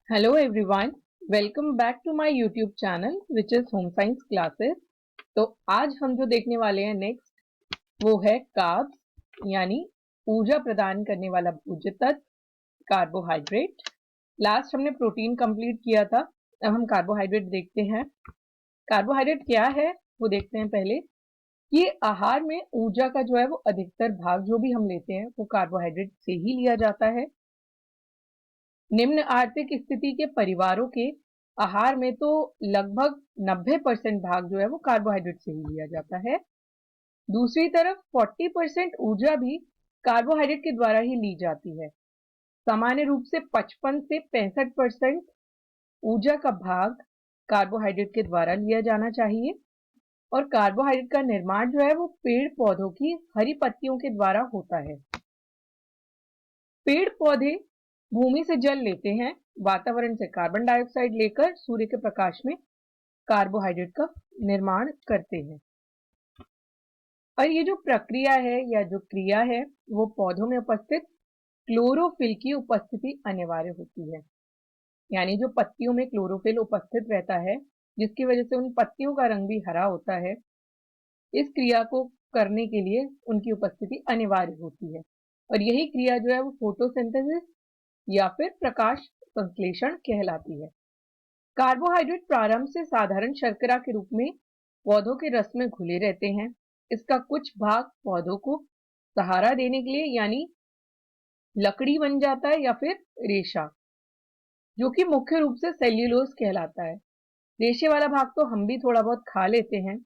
Hello everyone, welcome back to my YouTube channel which is Home Science Classes। तो आज हम जो देखने वाले हैं नेक्स्ट वो है कार्ब्स यानी ऊर्जा प्रदान करने वाला भोज्य तत्व कार्बोहाइड्रेट। लास्ट हमने प्रोटीन कंप्लीट किया था, अब हम कार्बोहाइड्रेट देखते हैं। कार्बोहाइड्रेट क्या है वो देखते हैं पहले। ये आहार में ऊर्जा का जो है वो अधिकतर भाग जो भी हम लेते हैं वो कार्बोहाइड्रेट से ही लिया जाता है। निम्न आर्थिक स्थिति के परिवारों के आहार में तो लगभग 90% भाग जो है वो कार्बोहाइड्रेट से ही लिया जाता है। दूसरी तरफ 40% ऊर्जा भी कार्बोहाइड्रेट के द्वारा ही ली जाती है। सामान्य रूप से 55 से 65% ऊर्जा का भाग कार्बोहाइड्रेट के द्वारा लिया जाना चाहिए। और कार्बोहाइड्रेट का निर्माण जो है वो पेड़ पौधों की हरी पत्तियों के द्वारा होता है। पेड़ पौधे भूमि से जल लेते हैं, वातावरण से कार्बन डाइऑक्साइड लेकर सूर्य के प्रकाश में कार्बोहाइड्रेट का निर्माण करते हैं। और ये जो प्रक्रिया है या जो क्रिया है वो पौधों में उपस्थित क्लोरोफिल की उपस्थिति अनिवार्य होती है। यानी जो पत्तियों में क्लोरोफिल उपस्थित रहता है जिसकी वजह से उन पत्तियों का रंग भी हरा होता है, इस क्रिया को करने के लिए उनकी उपस्थिति अनिवार्य होती है। और यही क्रिया जो है वो फोटोसिंथेसिस या फिर प्रकाश संश्लेषण कहलाती है। कार्बोहाइड्रेट प्रारंभ से साधारण शर्करा के रूप में पौधों के रस में घुले रहते हैं। इसका कुछ भाग पौधों को सहारा देने के लिए यानी लकड़ी बन जाता है या फिर रेशा, जो कि मुख्य रूप से सेल्यूलोज कहलाता है। रेशे वाला भाग तो हम भी थोड़ा बहुत खा लेते हैं,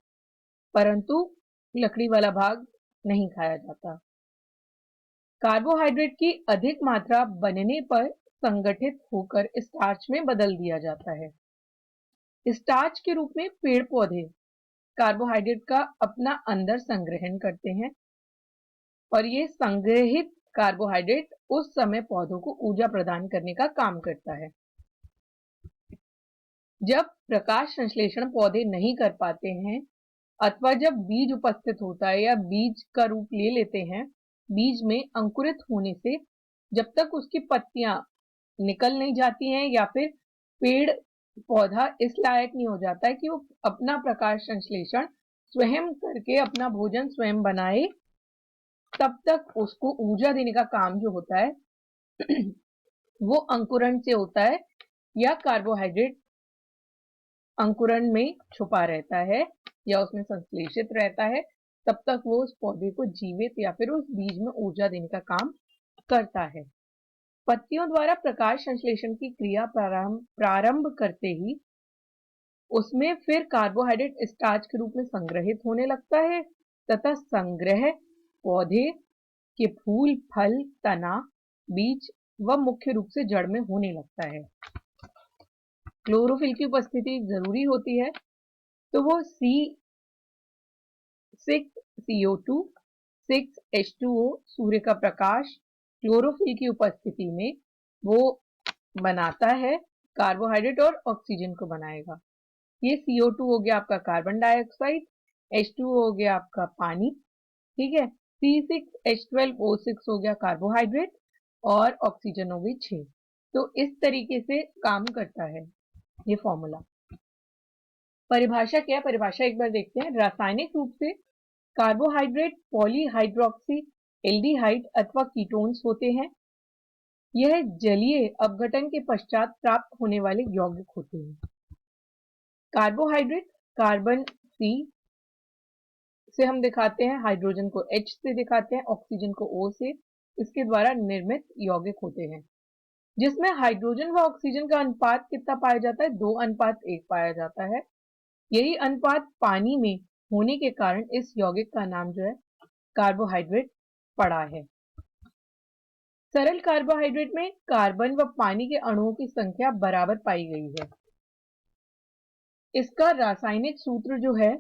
परंतु लकड़ी वाला भाग नहीं खाया जाता। कार्बोहाइड्रेट की अधिक मात्रा बनने पर संगठित होकर स्टार्च में बदल दिया जाता है। स्टार्च के रूप में पेड़ पौधे कार्बोहाइड्रेट का अपना अंदर संग्रहण करते हैं और ये संग्रहित कार्बोहाइड्रेट उस समय पौधों को ऊर्जा प्रदान करने का काम करता है। जब प्रकाश संश्लेषण पौधे नहीं कर पाते हैं अथवा जब बीज उपस्थित होता है या बीज का रूप ले लेते हैं, बीज में अंकुरित होने से जब तक उसकी पत्तियां निकल नहीं जाती हैं या फिर पेड़ पौधा इस लायक नहीं हो जाता है कि वो अपना प्रकाश संश्लेषण स्वयं करके अपना भोजन स्वयं बनाए, तब तक उसको ऊर्जा देने का काम जो होता है वो अंकुरण से होता है या कार्बोहाइड्रेट अंकुरण में छुपा रहता है या उसमें संश्लेषित रहता है। तब तक वो उस पौधे को जीवित या फिर उस बीज में ऊर्जा देने का काम करता है। पत्तियों द्वारा प्रकाश संश्लेषण की क्रिया प्रारंभ करते ही उसमें फिर कार्बोहाइड्रेट स्टार्च के रूप में संग्रहित होने लगता है तथा संग्रह पौधे के फूल, फल, तना, बीज व मुख्य रूप से जड़ में होने लगता है। क्लोरोफिल की उपस्थिति जरूरी होती है, तो वो C6CO2, 6H2O सूर्य का प्रकाश क्लोरोफिल की उपस्थिति में वो बनाता है कार्बोहाइड्रेट और ऑक्सीजन को बनाएगा। ये CO2 हो गया आपका कार्बन डाइऑक्साइड, H2O हो गया आपका पानी, ठीक है। C6H12O6 हो गया कार्बोहाइड्रेट और ऑक्सीजन हो गई 6। तो इस तरीके से काम करता है ये फॉर्मूला। परिभाषा क्या है, परिभाषा एक बार देखते हैं। रासायनिक रूप से कार्बोहाइड्रेट पॉलीहाइड्रोक्सी एल्डिहाइड अथवा कीटोन्स होते हैं। यह जलीय अपघटन के पश्चात प्राप्त होने वाले यौगिक होते हैं। कार्बोहाइड्रेट कार्बन C से हम दिखाते हैं, हाइड्रोजन को H से दिखाते हैं, ऑक्सीजन को O से, इसके द्वारा निर्मित यौगिक होते हैं। जिसमें हाइड्रोजन व ऑक्सीजन का अनुपात कितना पाया जाता है, 2:1 पाया जाता है। यही अनुपात पानी में होने के कारण इस यौगिक का नाम जो है कार्बोहाइड्रेट पड़ा है। सरल कार्बोहाइड्रेट में कार्बन व पानी के अणुओं की संख्या बराबर पाई गई है। इसका रासायनिक सूत्र जो है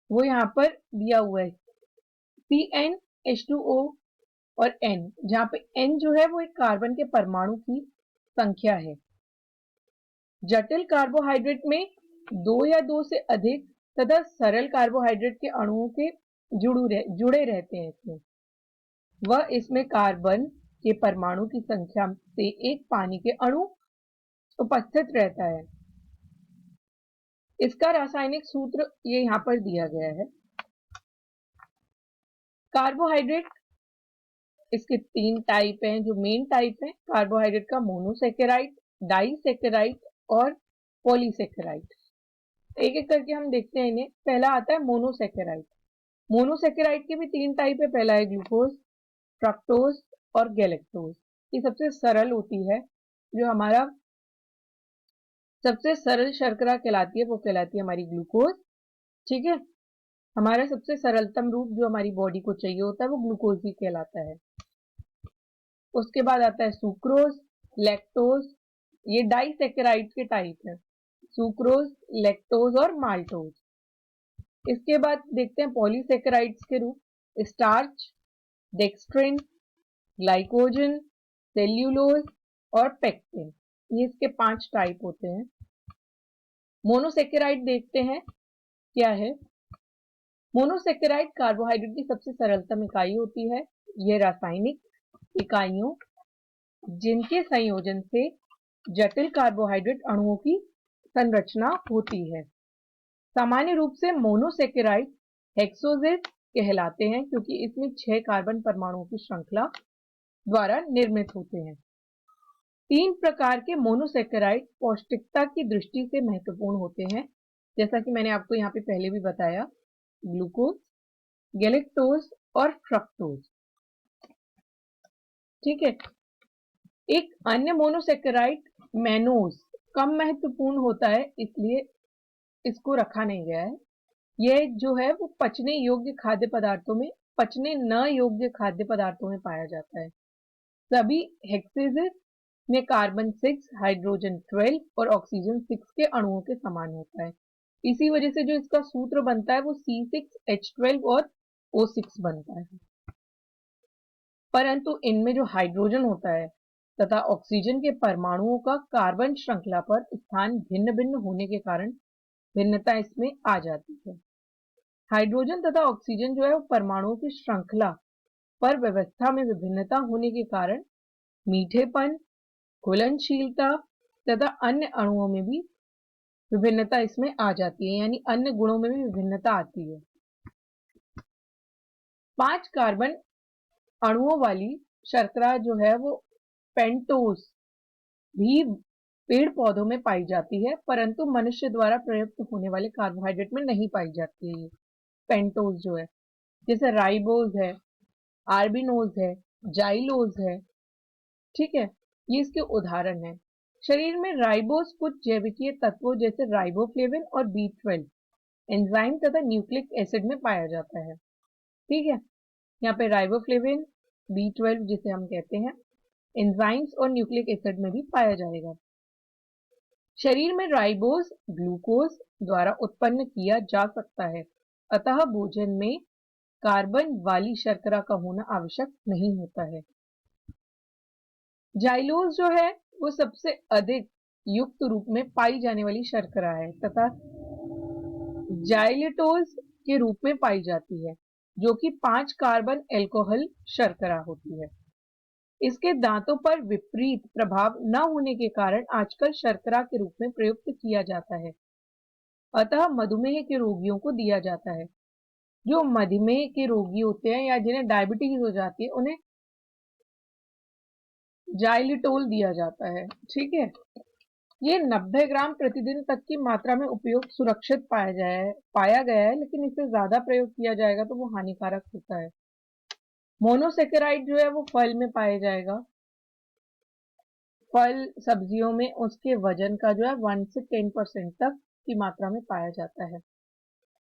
वो यहाँ पर दिया हुआ है, CnH2O और N, जहां पे N जो है वो एक कार्बन के परमाणु की संख्या है। जटिल कार्बोहाइड्रेट में 2 या 2 से अधिक तथा सरल कार्बोहाइड्रेट के अणुओं के जुड़े रहते हैं इसमें। वह इसमें कार्बन के परमाणु की संख्या से एक पानी के अणु उपस्थित रहता है। इसका रासायनिक सूत्र ये यहाँ पर दिया गया है। कार्बोहाइड्रेट, इसके 3 टाइप हैं। जो मेन टाइप है कार्बोहाइड्रेट का, मोनोसेकेराइड, डाइसेकेराइड और पॉलीसेकेराइड। एक एक करके हम देखते हैं इन्हें। पहला आता है मोनोसेकेराइड। मोनोसेकेराइड के भी 3 टाइप है। पहला है ग्लूकोज, फ्रक्टोज और गैलेक्टोज। ये सबसे सरल होती है। जो हमारा सबसे सरल शर्करा कहलाती है वो कहलाती है हमारी ग्लूकोज। ठीक है, हमारा सबसे सरलतम रूप जो हमारी बॉडी को चाहिए होता है वो ग्लूकोज ही कहलाता है। उसके बाद आता है सुक्रोज, लैक्टोज। ये डाइसेकेराइड के टाइप है, सुक्रोज, लैक्टोज और माल्टोज। इसके बाद देखते हैं पॉलीसेकेराइड्स के रूप, स्टार्च, डेक्स्ट्रिन, ग्लाइकोजन, सेल्यूलोज और पेक्टिन। ये इसके 5 टाइप होते हैं। मोनोसेकेराइड देखते हैं क्या है। मोनोसेकेराइड कार्बोहाइड्रेट की सबसे सरलतम इकाई होती है। यह रासायनिक इकाइयों जिनके संयोजन से जटिल कार्बोहाइड्रेट अणुओं की संरचना होती है। सामान्य रूप से मोनोसेकेराइड हेक्सोजेस कहलाते हैं क्योंकि इसमें 6 कार्बन परमाणुओं की श्रृंखला द्वारा निर्मित होते हैं। 3 प्रकार के मोनोसेकेराइड पौष्टिकता की दृष्टि से महत्वपूर्ण होते हैं, जैसा कि मैंने आपको यहाँ पे पहले भी बताया, ग्लूकोज, गैलेक्टोज और फ्रक्टोज। ठीक है, एक अन्य मोनोसेकेराइड मैनोज कम महत्वपूर्ण होता है, इसलिए इसको रखा नहीं गया है। यह जो है वो पचने योग्य खाद्य पदार्थों में, पचने न योग्य खाद्य पदार्थों में पाया जाता है। सभी हेक्सेजेस में कार्बन 6, हाइड्रोजन 12 और ऑक्सीजन 6 के अणुओं के समान होता है। इसी वजह से जो इसका सूत्र बनता है वो C6H12 और O6 बनता है। परंतु इनमें जो हाइड्रोजन होता है तथा ऑक्सीजन के परमाणुओं का कार्बन श्रृंखला पर स्थान भिन्न भिन्न होने के कारण भिन्नता इसमें आ जाती है। हाइड्रोजन तथा ऑक्सीजन जो है वो परमाणुओं की श्रृंखला पर व्यवस्था में विभिन्नता होने के कारण मीठेपन, घुलनशीलता तथा अन्य अणुओं में भी विभिन्नता इसमें आ जाती है, यानी अन्य गुणों में भी विभिन्नता आती है। 5 कार्बन अणुओं वाली शर्करा जो है वो पेंटोज भी पेड़ पौधों में पाई जाती है, परंतु मनुष्य द्वारा प्रयुक्त होने वाले कार्बोहाइड्रेट में नहीं पाई जाती है। ये पेंटोज जो है, जैसे राइबोज है, आर्बिनोज है, जाइलोज है। ठीक है, ये इसके उदाहरण है। शरीर में राइबोज कुछ जैविकीय तत्वों जैसे राइबोफ्लेविन और B12 एंजाइम तथा न्यूक्लिक एसिड में पाया जाता है। ठीक है, यहाँ पे राइबोफ्लेविन, B12 जिसे हम कहते हैं, एंजाइम्स और न्यूक्लिक एसिड में भी पाया जाएगा। शरीर में राइबोज ग्लूकोज द्वारा उत्पन्न किया जा सकता है, अतः भोजन में कार्बन वाली शर्करा का होना आवश्यक नहीं होता है। जाइलोज जो है वो सबसे अधिक युक्त रूप में पाई जाने वाली शर्करा है तथा जाइलेटोज के रूप में पाई जाती है, जो कि 5 कार्बन एल्कोहल शर्करा होती है। इसके दांतों पर विपरीत प्रभाव न होने के कारण आजकल शर्करा के रूप में प्रयुक्त किया जाता है, अतः मधुमेह के रोगियों को दिया जाता है। जो मधुमेह के रोगी होते हैं या जिन्हें डायबिटीज हो जाती है उन्हें जाइलिटोल दिया जाता है। ठीक है, ये 90 ग्राम प्रतिदिन तक की मात्रा में उपयोग सुरक्षित पाया गया है, लेकिन इससे ज्यादा प्रयोग किया जाएगा तो वो हानिकारक होता है। मोनोसेकेराइड जो है वो फल में पाया जाएगा। फल सब्जियों में उसके वजन का जो है 1 से 10% तक की मात्रा में पाया जाता है।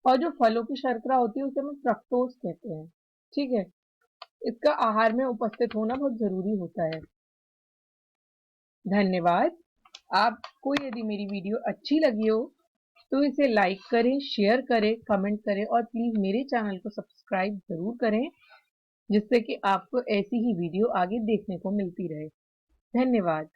और जो फलों की शर्करा होती है उसे हम फ्रक्टोज कहते हैं। ठीक है, इसका आहार में उपस्थित होना बहुत जरूरी होता है। धन्यवाद। आपको यदि मेरी वीडियो अच्छी लगी हो तो इसे लाइक करें, शेयर करें, कमेंट करें और प्लीज मेरे चैनल को सब्सक्राइब जरूर करें, जिससे कि आपको ऐसी ही वीडियो आगे देखने को मिलती रहे। धन्यवाद।